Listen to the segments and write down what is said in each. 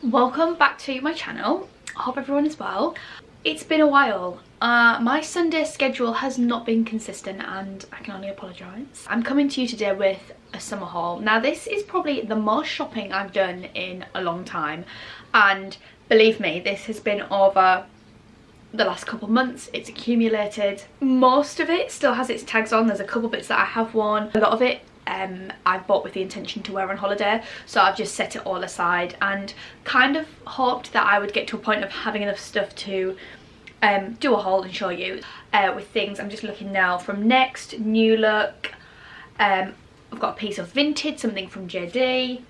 Welcome back to my channel. I hope everyone is well. It's been a while. My Sunday schedule has not been consistent and I can only apologise. I'm coming to you today with a summer haul. Now this is probably the most shopping I've done in a long time, and believe me, this has been over the last couple of months. It's accumulated. Most of it still has its tags on. There's a couple bits that I have worn. A lot of it I've bought with the intention to wear on holiday, so I've just set it all aside and kind of hoped that I would get to a point of having enough stuff to do a haul and show you with things. I'm just looking now from Next, New Look, I've got a piece of Vinted, something from JD,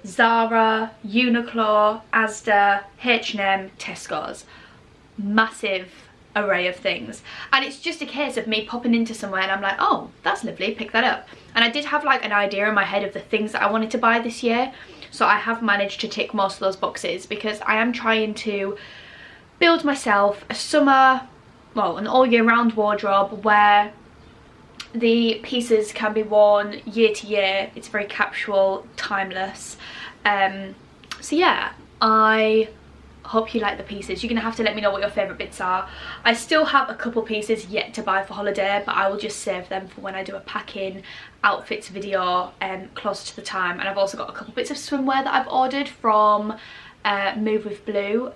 Zara, Uniqlo, Asda, H&M, Tesco's. Massive array of things, and it's just a case of me popping into somewhere and I'm like, oh, that's lovely, pick that up. And I did have like an idea in my head of the things that I wanted to buy this year, so I have managed to tick most of those boxes because I am trying to build myself a summer, well, an all year round wardrobe where the pieces can be worn year to year. It's very capsule, timeless. So yeah, I hope you like the pieces. You're gonna have to let me know what your favourite bits are. I still have a couple pieces yet to buy for holiday, but I will just save them for when I do a packing outfits video closer to the time. And I've also got a couple bits of swimwear that I've ordered from Move with Blue.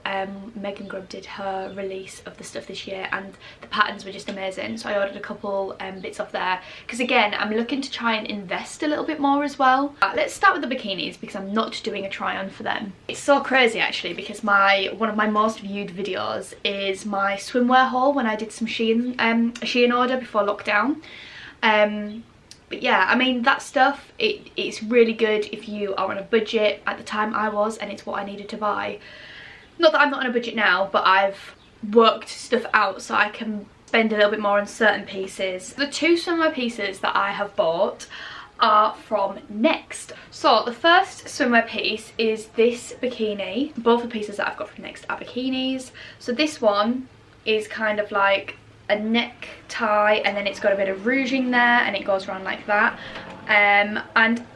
Megan Grubb did her release of the stuff this year and the patterns were just amazing, so I ordered a couple bits off there because again I'm looking to try and invest a little bit more as well. Let's start with the bikinis because I'm not doing a try on for them. It's so crazy actually because one of my most viewed videos is my swimwear haul when I did some Shein order before lockdown. But yeah, I mean, that stuff, it's really good if you are on a budget. At the time I was, and it's what I needed to buy. Not that I'm not on a budget now, but I've worked stuff out so I can spend a little bit more on certain pieces. The two swimwear pieces that I have bought are from Next. So the first swimwear piece is this bikini. Both the pieces that I've got from Next are bikinis. So this one is kind of like a necktie and then it's got a bit of ruching there and it goes around like that, and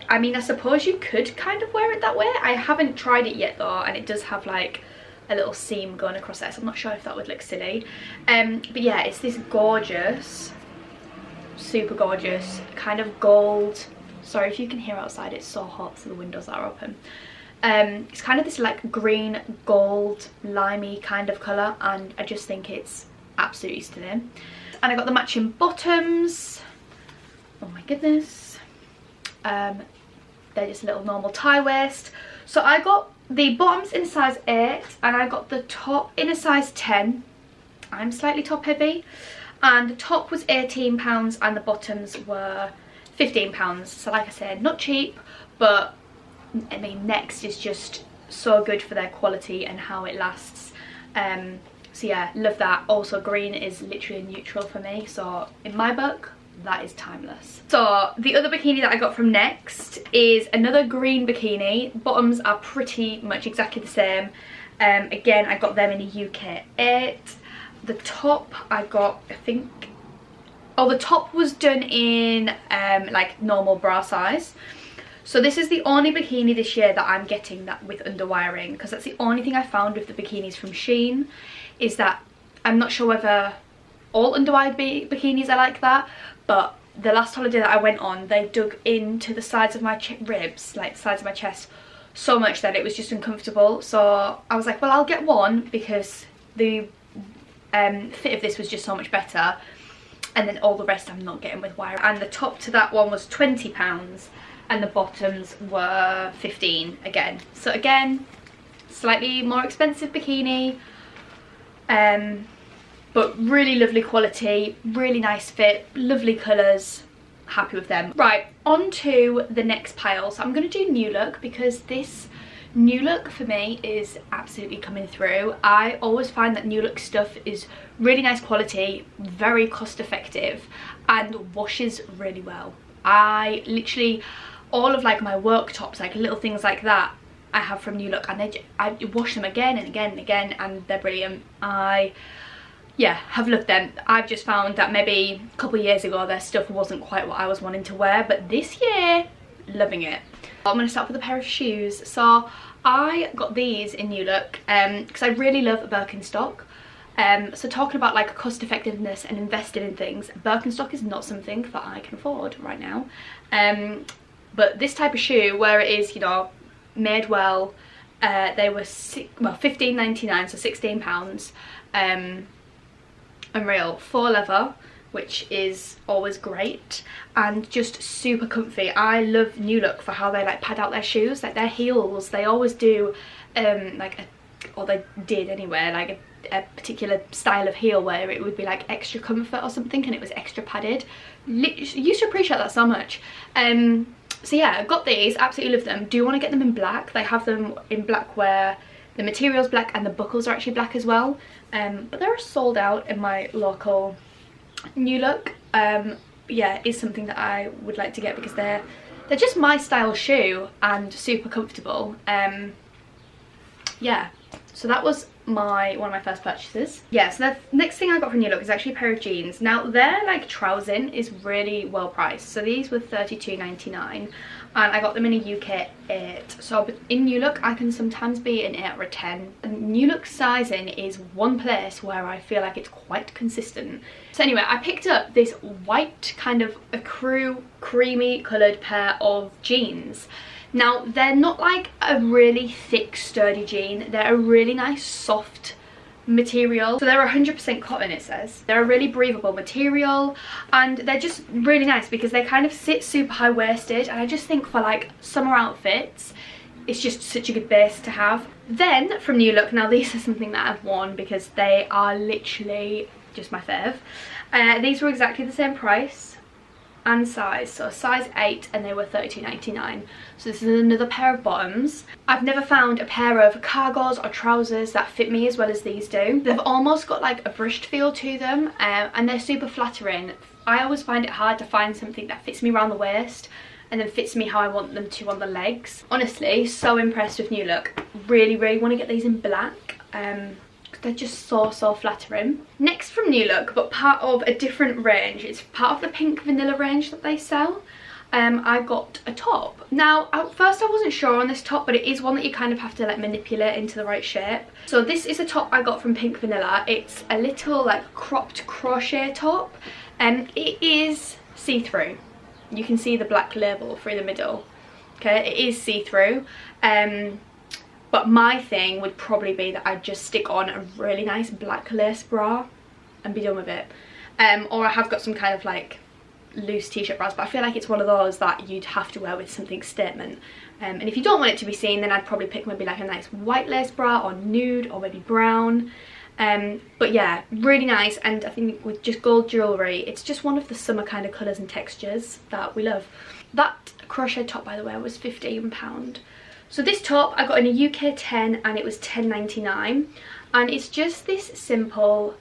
I mean, I suppose you could kind of wear it that way. I haven't tried it yet though, and it does have like a little seam going across there, so I'm not sure if that would look silly. But yeah, it's this gorgeous, super gorgeous kind of gold. Sorry if you can hear outside, it's so hot so the windows are open. It's kind of this like green gold limey kind of colour, and I just think it's absolutely stunning. And I got the matching bottoms. Oh my goodness. They're just a little normal tie waist. So I got the bottoms in a size 8 and I got the top in a size 10. I'm slightly top heavy, and the top was £18 and the bottoms were £15. So like I said, not cheap, but I mean, Next is just so good for their quality and how it lasts. So yeah, love that. Also, green is literally a neutral for me, so in my book, that is timeless. So the other bikini that I got from Next is another green bikini. Bottoms are pretty much exactly the same. Again, I got them in a UK 8. The top I got, I think, oh, the top was done in like normal bra size. So this is the only bikini this year that I'm getting that with underwiring, because that's the only thing I found with the bikinis from Shein, is that I'm not sure whether all underwired bikinis are like that, but the last holiday that I went on, they dug into the sides of my ribs, like the sides of my chest, so much that it was just uncomfortable. So I was like, well, I'll get one because the fit of this was just so much better, and then all the rest I'm not getting with wire. And the top to that one was £20 and the bottoms were 15 again. So again, slightly more expensive bikini, but really lovely quality, really nice fit, lovely colours, happy with them. Right, on to the next pile. So I'm going to do New Look because this New Look for me is absolutely coming through. I always find that New Look stuff is really nice quality, very cost effective, and washes really well. I literally, all of like my work tops, like little things like that, I have from New Look, and I wash them again and again and again, and they're brilliant. Yeah, have loved them. I've just found that maybe a couple of years ago their stuff wasn't quite what I was wanting to wear, but this year, loving it. I'm going to start with a pair of shoes. So I got these in New Look because I really love Birkenstock. So talking about like cost effectiveness and investing in things, Birkenstock is not something that I can afford right now. But this type of shoe, where it is, you know, made well, they were £15.99, so £16. Unreal. Faux leather, which is always great, and just super comfy. I love New Look for how they like pad out their shoes, like their heels. They always do or they did anyway, like a particular style of heel where it would be like extra comfort or something, and it was extra padded. Used to appreciate that so much. So yeah, I got these, absolutely love them. Do want to get them in black. They have them in black where the material's black and the buckles are actually black as well. But they're sold out in my local New Look. Yeah, is something that I would like to get because they're just my style shoe and super comfortable. Yeah, so that was one of my first purchases. Yeah, so the next thing I got from New Look is actually a pair of jeans. Now their like trousing is really well priced. So these were £32.99 and I got them in a UK 8. So in New Look I can sometimes be an 8 or a 10. And New Look sizing is one place where I feel like it's quite consistent. So anyway, I picked up this white kind of a creamy coloured pair of jeans. Now they're not like a really thick sturdy jean, they're a really nice soft material. So they're 100% cotton, it says. They're a really breathable material and they're just really nice because they kind of sit super high-waisted, and I just think for like summer outfits it's just such a good base to have. Then from New Look, now these are something that I've worn because they are literally just my fave. These were exactly the same price and size, so size 8, and they were £32.99. So this is another pair of bottoms. I've never found a pair of cargos or trousers that fit me as well as these do. They've almost got like a brushed feel to them, and they're super flattering. I always find it hard to find something that fits me around the waist and then fits me how I want them to on the legs. Honestly, so impressed with New Look. Really want to get these in black. They're just so flattering. Next from New Look, but part of a different range, it's part of the pink vanilla range that they sell. I got a top. Now at first I wasn't sure on this top, but it is one that you kind of have to like manipulate into the right shape. So this is a top I got from Pink Vanilla. It's a little like cropped crochet top, and it is see-through. You can see the black label through the middle. Okay, it is see-through. But my thing would probably be that I'd just stick on a really nice black lace bra and be done with it. Or I have got some kind of like loose t-shirt bras, but I feel like it's one of those that you'd have to wear with something statement. And if you don't want it to be seen, then I'd probably pick maybe like a nice white lace bra or nude or maybe brown. But yeah, really nice, and I think with just gold jewellery, it's just one of the summer kind of colours and textures that we love. That crochet top, by the way, was £15. So this top I got in a UK 10 and it was £10.99, and it's just this simple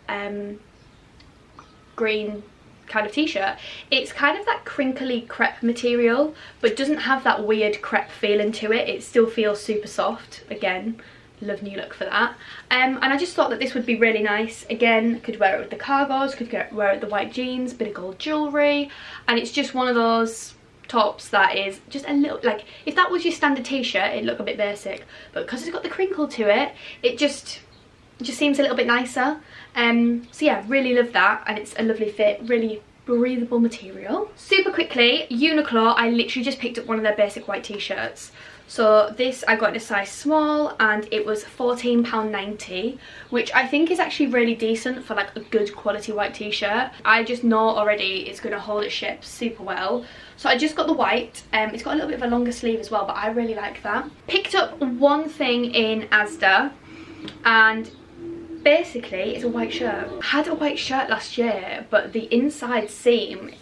green kind of t-shirt. It's kind of that crinkly crepe material, but doesn't have that weird crepe feeling to it. It still feels super soft. Again, love New Look for that. And I just thought that this would be really nice. Again, could wear it with the cargos, could wear it with the white jeans, bit of gold jewellery, and it's just one of those tops that is just a little, like if that was your standard t-shirt it'd look a bit basic, but because it's got the crinkle to it, it just seems a little bit nicer. So yeah, really love that, and it's a lovely fit, really breathable material. Super quickly, Uniqlo, I literally just picked up one of their basic white t-shirts. So this I got in a size small and it was £14.90, which I think is actually really decent for like a good quality white t-shirt. I just know already it's going to hold its shape super well. So I just got the white. It's got a little bit of a longer sleeve as well, but I really like that. Picked up one thing in Asda, and basically it's a white shirt. I had a white shirt last year, but the inside seam,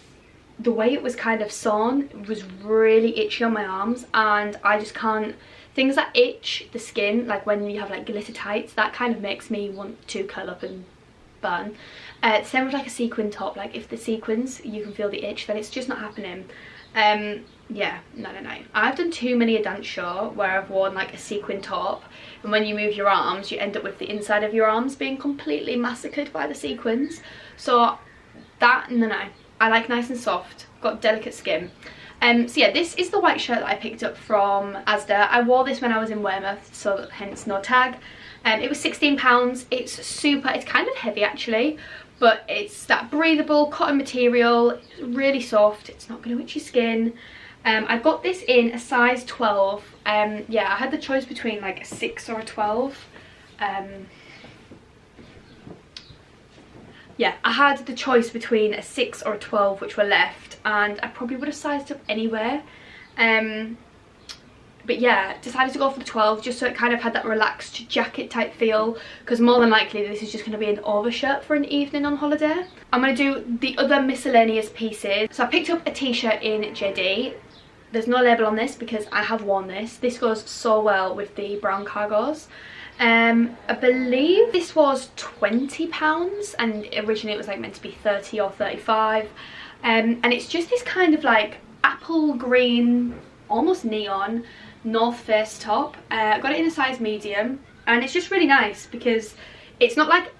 the way it was kind of sewn, was really itchy on my arms, and I just can't. Things that itch the skin, like when you have like glitter tights, that kind of makes me want to curl up and burn. Same with like a sequin top, like if the sequins you can feel the itch, then it's just not happening. Yeah, no. I've done too many a dance show where I've worn like a sequin top, and when you move your arms you end up with the inside of your arms being completely massacred by the sequins. So that, no, I like nice and soft, got delicate skin. So yeah, this is the white shirt that I picked up from Asda. I wore this when I was in Weymouth, so hence no tag. It was £16. It's kind of heavy actually, but it's that breathable cotton material. It's really soft, it's not going to itch your skin. I got this in a size 12. Yeah, I had the choice between like a 6 or a 12. Yeah, I had the choice between a 6 or a 12 which were left, and I probably would have sized up anywhere. But yeah, decided to go for the 12 just so it kind of had that relaxed jacket type feel, because more than likely this is just going to be an overshirt for an evening on holiday. I'm going to do the other miscellaneous pieces. So I picked up a t-shirt in JD. There's no label on this because I have worn this. This goes so well with the brown cargos. I believe this was £20 and originally it was like meant to be 30 or 35. And it's just this kind of like apple green, almost neon North Face top. I got it in a size medium, and it's just really nice because it's not like,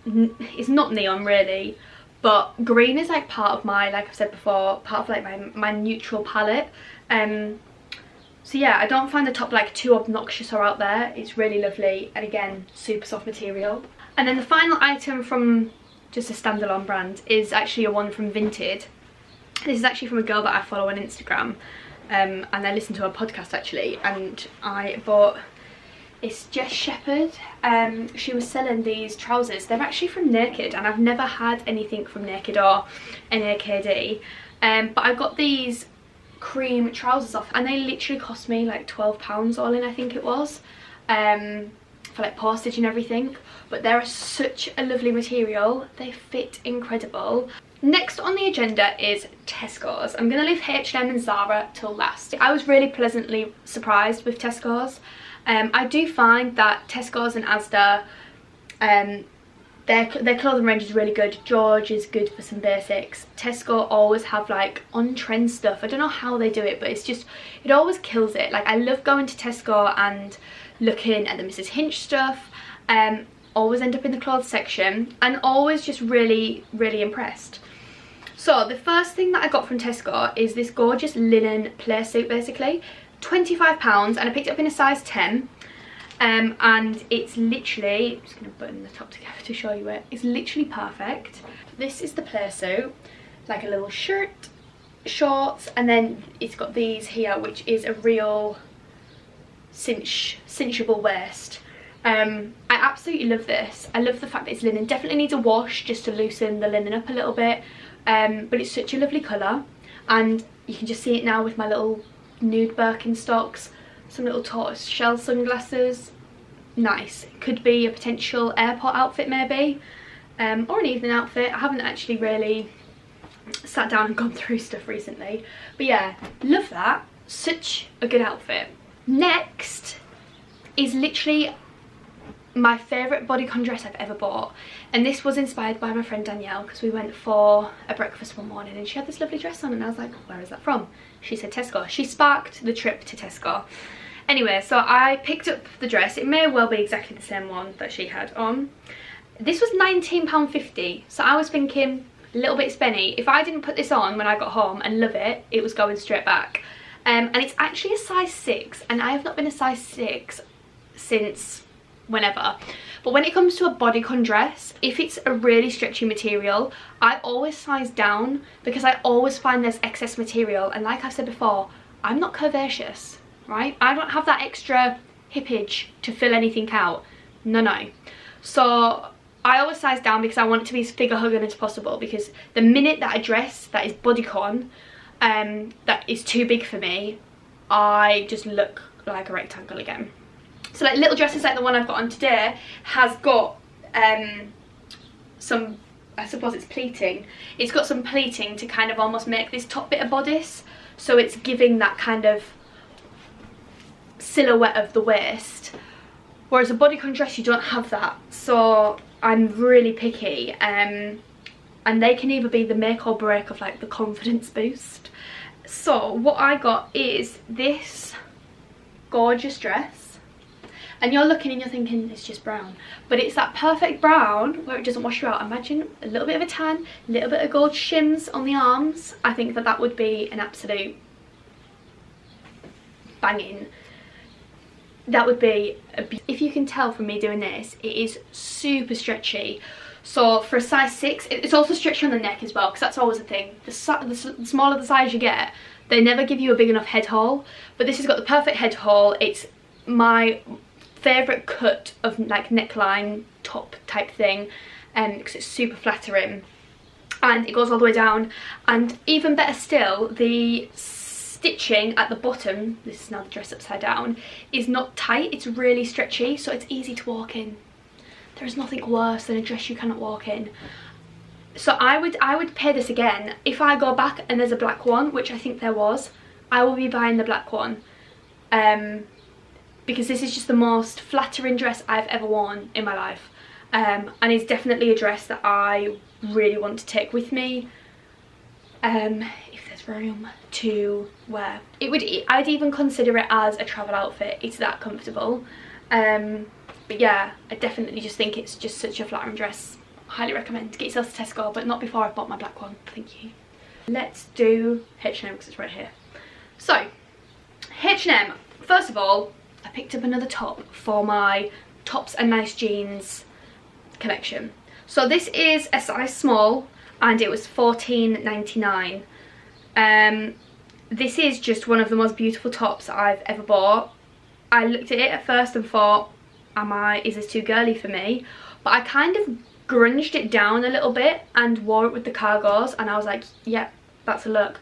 it's not neon really, but green is like part of my, like I've said before, part of like my neutral palette. So yeah, I don't find the top like too obnoxious or out there. It's really lovely, and again, super soft material. And then the final item from just a standalone brand is actually a one from Vinted. This is actually from a girl that I follow on Instagram, and I listen to her podcast actually, and I bought, it's Jess Shepherd. She was selling these trousers. They're actually from Naked, and I've never had anything from Naked or NAKD, but I got these cream trousers off, and they literally cost me like £12 all in, I think it was, for like postage and everything. But they're such a lovely material, they fit incredible. Next on the agenda is Tesco's. I'm going to leave H&M and Zara till last. I was really pleasantly surprised with Tesco's. I do find that Tesco's and Asda, their clothing range is really good. George is good for some basics. Tesco always have like on-trend stuff. I don't know how they do it, but it's just, it always kills it. Like I love going to Tesco and looking at the Mrs. Hinch stuff. Always end up in the clothes section and always just really, really impressed. So the first thing that I got from Tesco is this gorgeous linen play suit basically. £25, and I picked it up in a size 10. And it's literally, I'm just going to button the top together to show you it. It's literally perfect. This is the play suit, like a little shirt, shorts, and then it's got these here, which is a real cinchable waist. I absolutely love this. I love the fact that it's linen. Definitely needs a wash just to loosen the linen up a little bit, but it's such a lovely colour, and you can just see it now with my little nude Birkenstocks, some little tortoise shell sunglasses. Nice. It could be a potential airport outfit maybe, or an evening outfit. I haven't actually really sat down and gone through stuff recently, but yeah, love that. Such a good outfit. Next is literally my favourite bodycon dress I've ever bought, and this was inspired by my friend Danielle, because we went for a breakfast one morning and she had this lovely dress on, and I was like, where is that from? She said Tesco. She sparked the trip to Tesco. Anyway, so I picked up the dress. It may well be exactly the same one that she had on. This was £19.50, so I was thinking a little bit spenny. If I didn't put this on when I got home and love it, it was going straight back. And it's actually a size 6, and I have not been a size 6 since whenever. But when it comes to a bodycon dress, if it's a really stretchy material, I always size down, because I always find there's excess material, and like I've said before, I'm not curvaceous, right? I don't have that extra hippage to fill anything out. No. So I always size down because I want it to be as figure hugging as possible, because the minute that a dress that is bodycon that is too big for me, I just look like a rectangle again. So like little dresses like the one I've got on today has got some, I suppose it's pleating. It's got some pleating to kind of almost make this top bit a bodice, so it's giving that kind of silhouette of the waist. Whereas a bodycon dress, you don't have that. So I'm really picky, and they can either be the make or break of like the confidence boost. So what I got is this gorgeous dress, and you're looking and you're thinking it's just brown, but it's that perfect brown where it doesn't wash you out. Imagine a little bit of a tan, a little bit of gold shims on the arms. I think that that would be an absolute banging, that would be if you can tell from me doing this, it is super stretchy. So for a size 6, it's also stretchy on the neck as well, because that's always a thing. The smaller the size you get, they never give you a big enough head hole, but this has got the perfect head hole. It's my favourite cut of like neckline top type thing, because it's super flattering and it goes all the way down. And even better still, the stitching at the bottom, this is now the dress upside down, is not tight, it's really stretchy, so it's easy to walk in. There is nothing worse than a dress you cannot walk in. So I would pay this again. If I go back and there's a black one, which I think there was, I will be buying the black one, because this is just the most flattering dress I've ever worn in my life, and it's definitely a dress that I really want to take with me, if there's room to wear. I'd even consider it as a travel outfit. It's that comfortable. But yeah, I definitely just think it's just such a flattering dress. Highly recommend. Get yourself to Tesco, but not before I've bought my black one. Thank you. Let's do H&M because it's right here. So, H&M. First of all, I picked up another top for my tops and nice jeans collection. So this is a size small and it was $14.99. This is just one of the most beautiful tops I've ever bought. I looked at it at first and thought, is this too girly for me? But I kind of grunged it down a little bit and wore it with the cargos, and I was like, yeah, that's a look.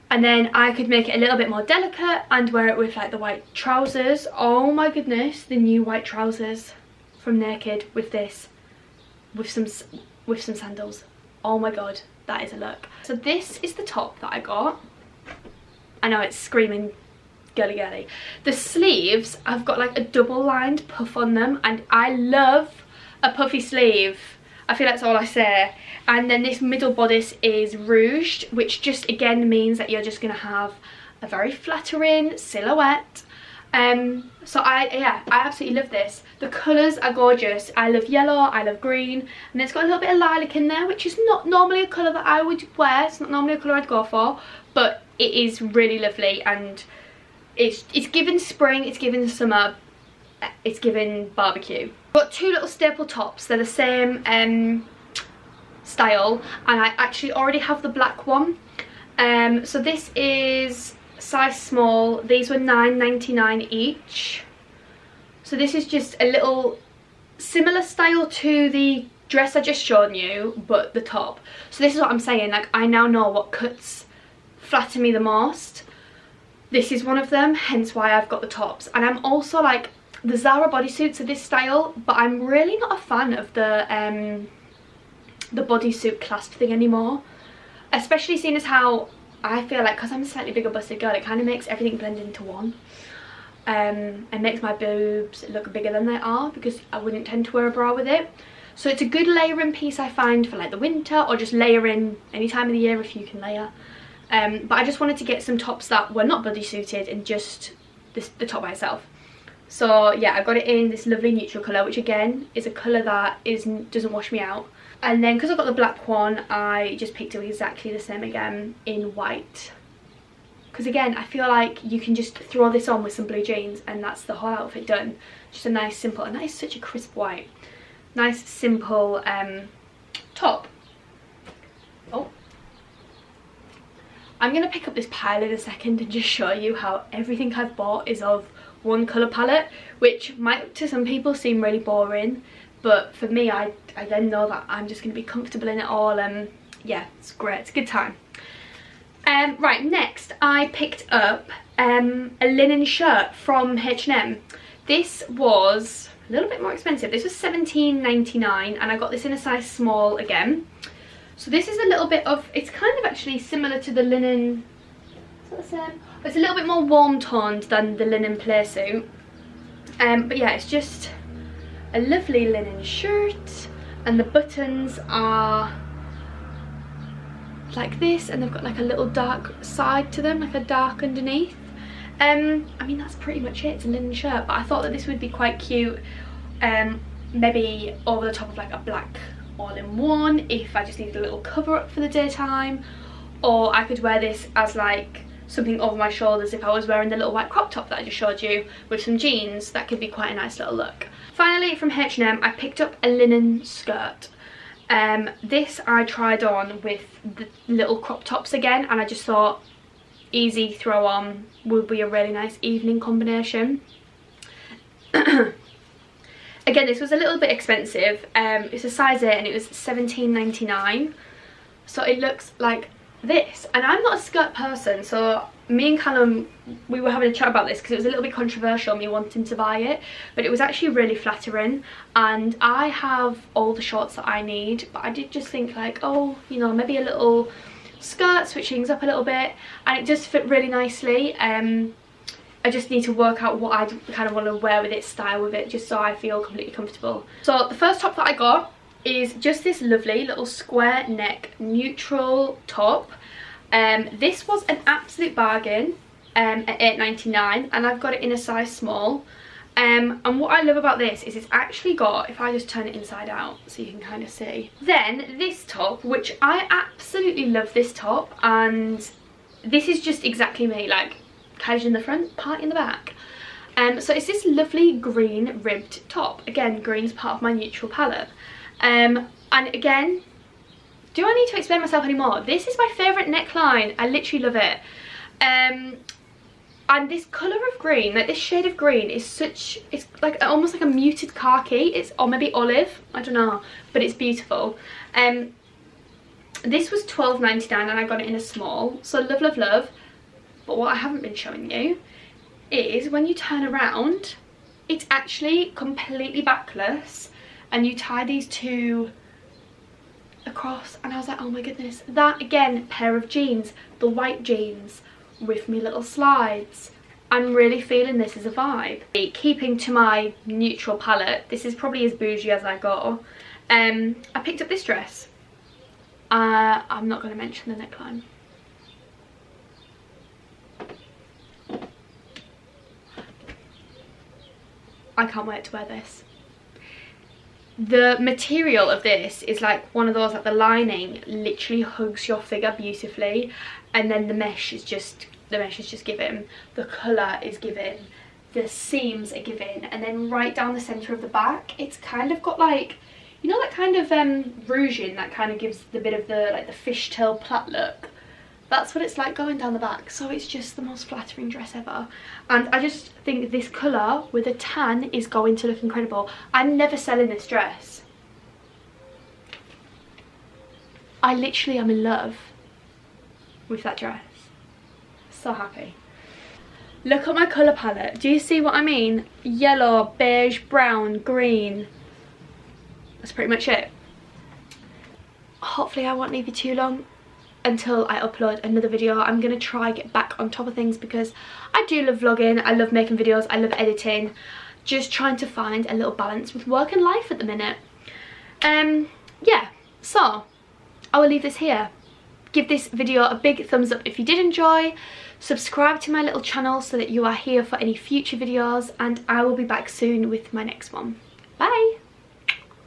And then I could make it a little bit more delicate and wear it with like the white trousers. Oh my goodness, the new white trousers from Naked with this, with some sandals. Oh my god, that is a look. So this is the top that I got. I know it's screaming girly girly. The sleeves, I've got like a double lined puff on them, and I love a puffy sleeve. I feel that's all I say. And then this middle bodice is ruched, which just again means that you're just gonna have a very flattering silhouette. So I absolutely love this. The colours are gorgeous. I love yellow, I love green, and it's got a little bit of lilac in there, which is not normally a colour that I would wear. It's not normally a colour I'd go for, but it is really lovely, and it's given spring, it's given summer, it's given barbecue. I've got two little staple tops. They're the same style, and I actually already have the black one. So this is size small. These were $9.99 each. So this is just a little similar style to the dress I just showed you, but the top. So this is what I'm saying, like I now know what cuts flatter me the most. This is one of them, hence why I've got the tops. And I'm also like, the Zara bodysuits are this style, but I'm really not a fan of the bodysuit clasp thing anymore. Especially seeing as how I feel like, because I'm a slightly bigger busted girl, it kind of makes everything blend into one. And makes my boobs look bigger than they are, because I wouldn't tend to wear a bra with it. So it's a good layering piece, I find, for like the winter, or just layering any time of the year if you can layer. But I just wanted to get some tops that were not bodysuited and just the top by itself. So yeah, I got it in this lovely neutral colour, which again is a colour that doesn't wash me out. And then because I got the black one, I just picked up exactly the same again in white. Because again, I feel like you can just throw this on with some blue jeans and that's the whole outfit done. Just a nice simple, and that is such a crisp white. Nice simple top. Oh. I'm going to pick up this pile in a second and just show you how everything I've bought is of one colour palette, which might to some people seem really boring, but for me I then know that I'm just going to be comfortable in it all. Yeah, it's great, it's a good time. Right, next I picked up a linen shirt from H&M. This was a little bit more expensive. This was $17.99 and I got this in a size small again. So this is a little bit of, it's kind of actually similar to the linen, is that the same? It's a little bit more warm toned than the linen play suit. But yeah, it's just a lovely linen shirt, and the buttons are like this, and they've got like a little dark side to them, like a dark underneath. I mean, that's pretty much it. It's a linen shirt, but I thought that this would be quite cute, maybe over the top of like a black all-in-one if I just needed a little cover up for the daytime, or I could wear this as like something over my shoulders if I was wearing the little white crop top that I just showed you with some jeans. That could be quite a nice little look. Finally, from H&M, I picked up a linen skirt. This I tried on with the little crop tops again, and I just thought easy throw on would be a really nice evening combination. Again, this was a little bit expensive. It's a size 8 and it was £17.99. So it looks like this, and I'm not a skirt person, so me and Callum, we were having a chat about this because it was a little bit controversial, me wanting to buy it, but it was actually really flattering, and I have all the shorts that I need, but I did just think like, oh, you know, maybe a little skirt, switch things up a little bit, and it just fit really nicely. I just need to work out what I kind of want to wear with it, style with it, just so I feel completely comfortable. So the first top that I got is just this lovely little square neck neutral top. This was an absolute bargain at £8.99, and I've got it in a size small. And what I love about this is it's actually got, if I just turn it inside out so you can kind of see, then this top, which I absolutely love this top, and this is just exactly me, like casual in the front, party in the back. So it's this lovely green ribbed top. Again, green's part of my neutral palette. And again, do I need to explain myself anymore? This is my favourite neckline. I literally love it. And this colour of green, like this shade of green, is such, it's like almost like a muted khaki. It's, or maybe olive, I don't know, but it's beautiful. This was £12.99 and I got it in a small, so love, love, love. But what I haven't been showing you is when you turn around, it's actually completely backless, and you tie these two across, and I was like, oh my goodness, that again, pair of jeans, the white jeans with me little slides. I'm really feeling this as a vibe. Keeping to my neutral palette, this is probably as bougie as I go. I picked up this dress. I'm not going to mention the neckline. I can't wait to wear this. The material of this is like one of those, like the lining literally hugs your figure beautifully, and then the mesh is just given, the colour is given, the seams are given, and then right down the centre of the back, it's kind of got like, you know, that kind of ruching that kind of gives the bit of the like the fishtail plait look. That's what it's like going down the back. So it's just the most flattering dress ever. And I just think this colour with a tan is going to look incredible. I'm never selling this dress. I literally am in love with that dress. So happy. Look at my colour palette. Do you see what I mean? Yellow, beige, brown, green. That's pretty much it. Hopefully I won't leave you too long until I upload another video. I'm going to try get back on top of things because I do love vlogging, I love making videos, I love editing. Just trying to find a little balance with work and life at the minute. Yeah, so I will leave this here. Give this video a big thumbs up if you did enjoy. Subscribe to my little channel so that you are here for any future videos, and I will be back soon with my next one. Bye!